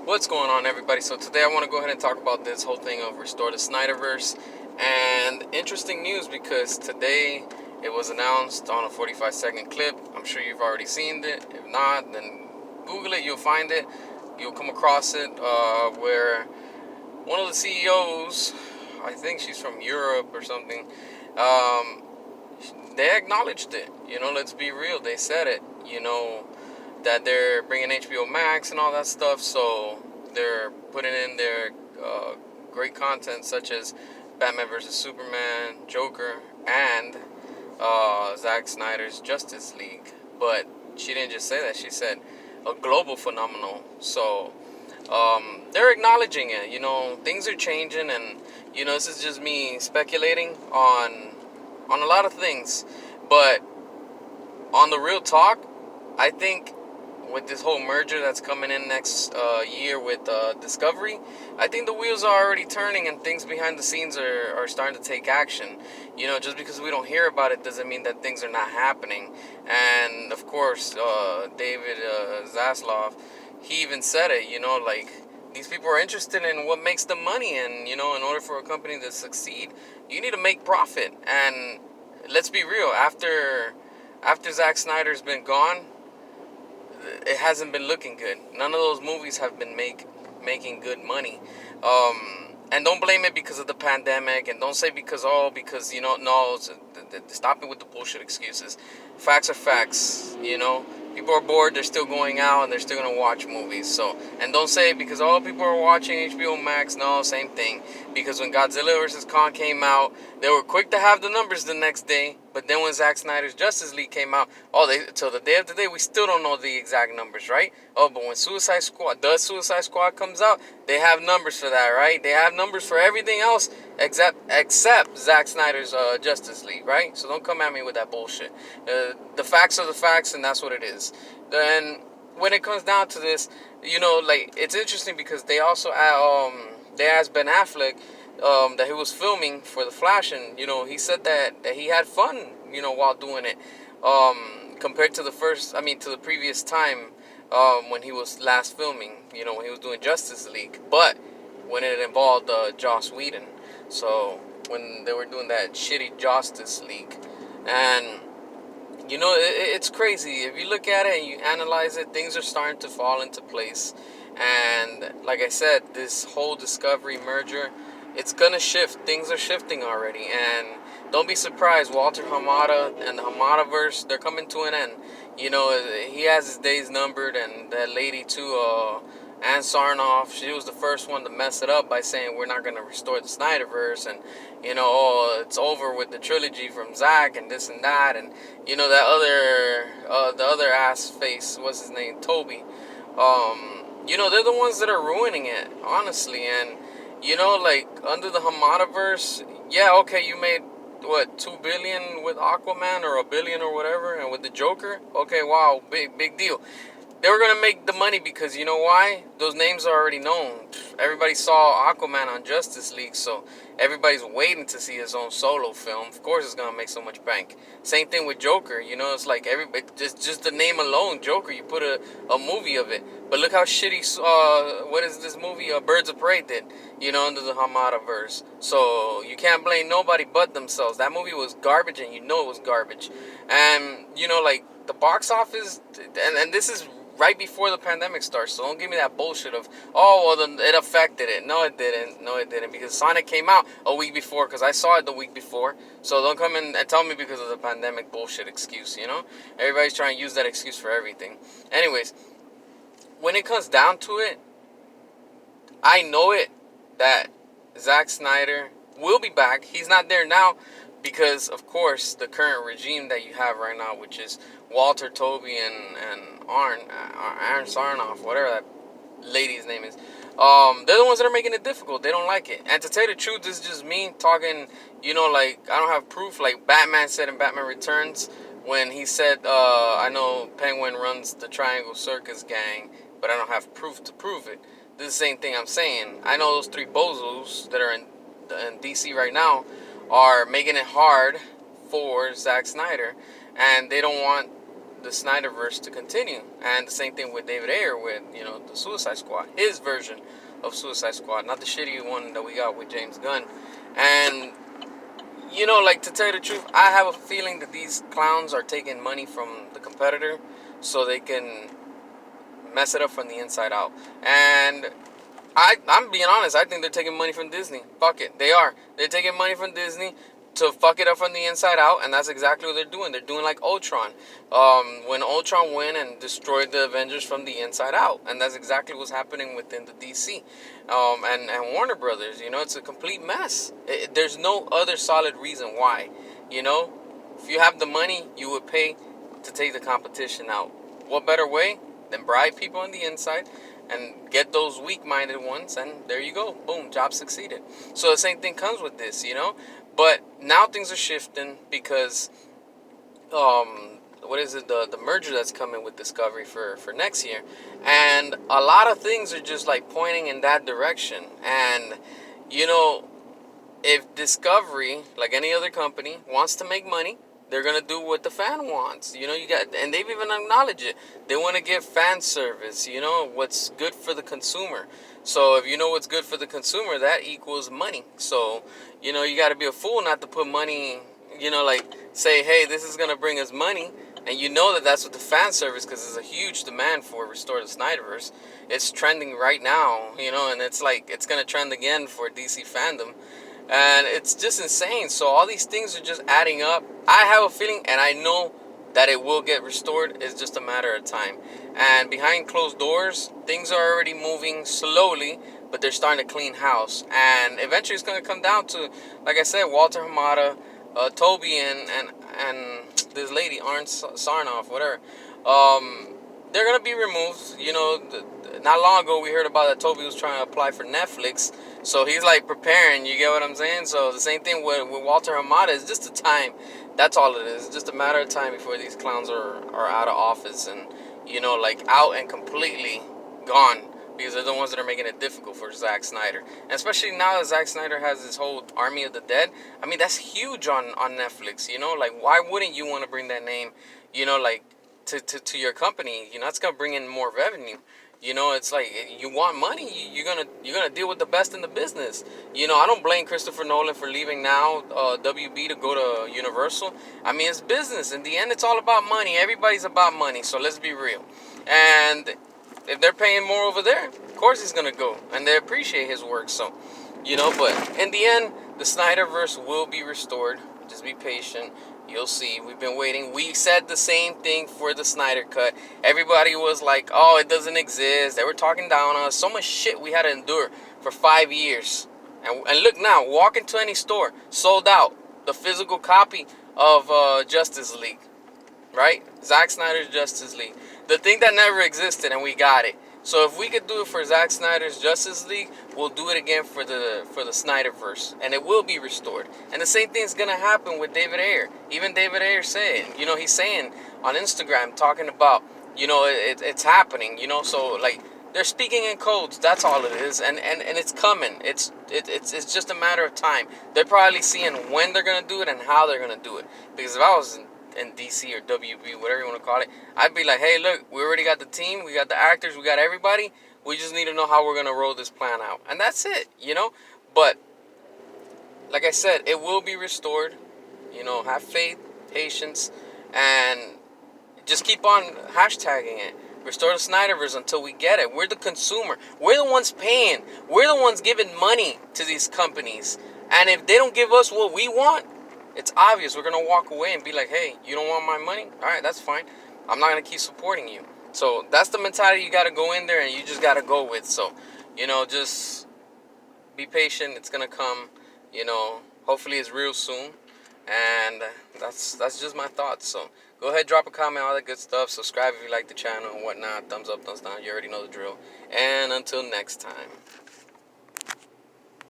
What's going on, everybody? So today I want to go ahead and talk about this whole thing of restore the Snyderverse. And interesting news because today it was announced on a 45-second clip. I'm sure you've already seen it. If not, then Google it. You'll find it. You'll come across it where one of the CEOs, I think she's from Europe or something, they acknowledged it. Let's be real. They said it. That they're bringing HBO Max and all that stuff, so they're putting in their great content such as Batman vs. Superman, Joker, and Zack Snyder's Justice League. But she didn't just say that, she said a global phenomenon. So they're acknowledging it. Things are changing, and this is just me speculating on a lot of things. But on the real talk, I think with this whole merger that's coming in next year with Discovery, I think the wheels are already turning and things behind the scenes are starting to take action. Just because we don't hear about it doesn't mean that things are not happening. And of course, David Zaslav, he even said it, like these people are interested in what makes them money. And, in order for a company to succeed, you need to make profit. And let's be real, after Zack Snyder's been gone, it hasn't been looking good. None of those movies have been making good money. And don't blame it because of the pandemic, and don't say because no, stop it with the bullshit excuses. Facts are facts. People are bored, they're still going out and they're still gonna watch movies. So, and don't say because people are watching HBO Max. No, same thing. Because when Godzilla vs. Kong came out, they were quick to have the numbers the next day. But then when Zack Snyder's Justice League came out, till the day of today, we still don't know the exact numbers, right? But when Suicide Squad comes out, they have numbers for that, right? They have numbers for everything else except Zack Snyder's Justice League, right? So don't come at me with that bullshit. The facts are the facts, and that's what it is. Then when it comes down to this, it's interesting because they also they asked Ben Affleck that he was filming for The Flash, and he said that he had fun, while doing it, compared to the previous time when he was last filming, when he was doing Justice League, but when it involved Joss Whedon. So when they were doing that shitty Justice League, and it's crazy. If you look at it and you analyze it, things are starting to fall into place. And like I said, this whole Discovery merger, it's gonna shift. Things are shifting already, and don't be surprised. Walter Hamada and the Hamadaverse, they're coming to an end. He has his days numbered, and that lady too, Ann Sarnoff, she was the first one to mess it up by saying we're not gonna restore the Snyderverse, and it's over with the trilogy from Zack and this and that, and the other ass face, what's his name, Toby. They're the ones that are ruining it, honestly. And like under the Hamadaverse, yeah, okay, you made what, 2 billion with Aquaman, or 1 billion or whatever, and with the Joker, okay, wow, big deal. They were gonna make the money because you know why? Those names are already known. Everybody saw Aquaman on Justice League, so everybody's waiting to see his own solo film. Of course, it's gonna make so much bank. Same thing with Joker. It's like everybody, just the name alone, Joker. You put a movie of it, but look how shitty. What is this movie? Birds of Prey did. Under the Hamadaverse. So you can't blame nobody but themselves. That movie was garbage, and it was garbage. And like the box office, and this is right before the pandemic starts, so don't give me that bullshit of, then it affected it. No, it didn't, because Sonic came out a week before, because I saw it the week before. So don't come in and tell me because of the pandemic bullshit excuse. Everybody's trying to use that excuse for everything. Anyways, when it comes down to it, I know it that Zack Snyder will be back. He's not there now because, of course, the current regime that you have right now, which is Walter, Toby, and Aaron Sarnoff, whatever that lady's name is, they're the ones that are making it difficult. They don't like it. And to tell you the truth, this is just me talking, like, I don't have proof. Like Batman said in Batman Returns, when he said, I know Penguin runs the Triangle Circus gang, but I don't have proof to prove it. This is the same thing I'm saying. I know those three bozos that are in DC right now are making it hard for Zack Snyder, and they don't want the Snyderverse to continue. And the same thing with David Ayer with, the Suicide Squad, his version of Suicide Squad, not the shitty one that we got with James Gunn. And like, to tell you the truth, I have a feeling that these clowns are taking money from the competitor so they can mess it up from the inside out. And I'm being honest, I think they're taking money from Disney. Fuck it, they are. They're taking money from Disney to fuck it up from the inside out, and that's exactly what they're doing. They're doing like Ultron. When Ultron went and destroyed the Avengers from the inside out, and that's exactly what's happening within the DC and Warner Brothers. It's a complete mess. There's no other solid reason why. If you have the money, you would pay to take the competition out. What better way than bribe people on the inside and get those weak-minded ones, and there you go. Boom, job succeeded. So the same thing comes with this, But now things are shifting because, what is it, the merger that's coming with Discovery for next year. And a lot of things are just like pointing in that direction. And, if Discovery, like any other company, wants to make money, they're gonna do what the fan wants. And they've even acknowledged it. They want to give fan service. What's good for the consumer. So if you know what's good for the consumer, that equals money. So you got to be a fool not to put money. Like say, hey, this is gonna bring us money, and that's what the fan service, because there's a huge demand for Restore the Snyderverse. It's trending right now. And it's like it's gonna trend again for DC fandom. And it's just insane. So all these things are just adding up. I have a feeling, and I know that it will get restored. It's just a matter of time. And behind closed doors, things are already moving slowly, but they're starting to clean house. And eventually it's going to come down to, like I said, Walter Hamada, Toby, and this lady, Arn Sarnoff, whatever. They're going to be removed. Not long ago we heard about that Toby was trying to apply for Netflix. So he's like preparing, you get what I'm saying? So the same thing with Walter Hamada. It's just a time. That's all it is. It's just a matter of time before these clowns are out of office and, like out and completely gone. Because they're the ones that are making it difficult for Zack Snyder. And especially now that Zack Snyder has this whole Army of the Dead. I mean, that's huge on Netflix, Like, why wouldn't you want to bring that name, like, to your company? It's going to bring in more revenue. It's like you want money, you're gonna deal with the best in the business. I don't blame Christopher Nolan for leaving now WB to go to Universal. I mean, it's business. In the end, it's all about money. Everybody's about money. So let's be real. And if they're paying more over there, of course he's gonna go, and they appreciate his work. So, but in the end, the Snyderverse will be restored. Just be patient. You'll see. We've been waiting. We said the same thing for the Snyder Cut. Everybody was like, oh, it doesn't exist. They were talking down on us. So much shit we had to endure for 5 years. And look now, walk into any store, sold out. The physical copy of Justice League. Right? Zack Snyder's Justice League. The thing that never existed, and we got it. So if we could do it for Zack Snyder's Justice League, we'll do it again for the Snyderverse, and it will be restored. And the same thing's gonna happen with David Ayer. Even David Ayer saying, he's saying on Instagram, talking about, it's happening. So like they're speaking in codes. That's all it is, and it's coming. It's just a matter of time. They're probably seeing when they're gonna do it and how they're gonna do it. Because if I was in DC or WB, whatever you want to call it, I'd be like, hey, look, we already got the team, we got the actors, we got everybody. We just need to know how we're going to roll this plan out. And that's it, But, like I said, it will be restored. Have faith, patience, and just keep on hashtagging it. Restore the Snyderverse until we get it. We're the consumer. We're the ones paying. We're the ones giving money to these companies. And if they don't give us what we want, it's obvious we're going to walk away and be like, hey, you don't want my money? All right, that's fine. I'm not going to keep supporting you. So that's the mentality you got to go in there and you just got to go with. So, just be patient. It's going to come, hopefully it's real soon. And that's just my thoughts. So go ahead, drop a comment, all that good stuff. Subscribe if you like the channel and whatnot. Thumbs up, thumbs down. You already know the drill. And until next time.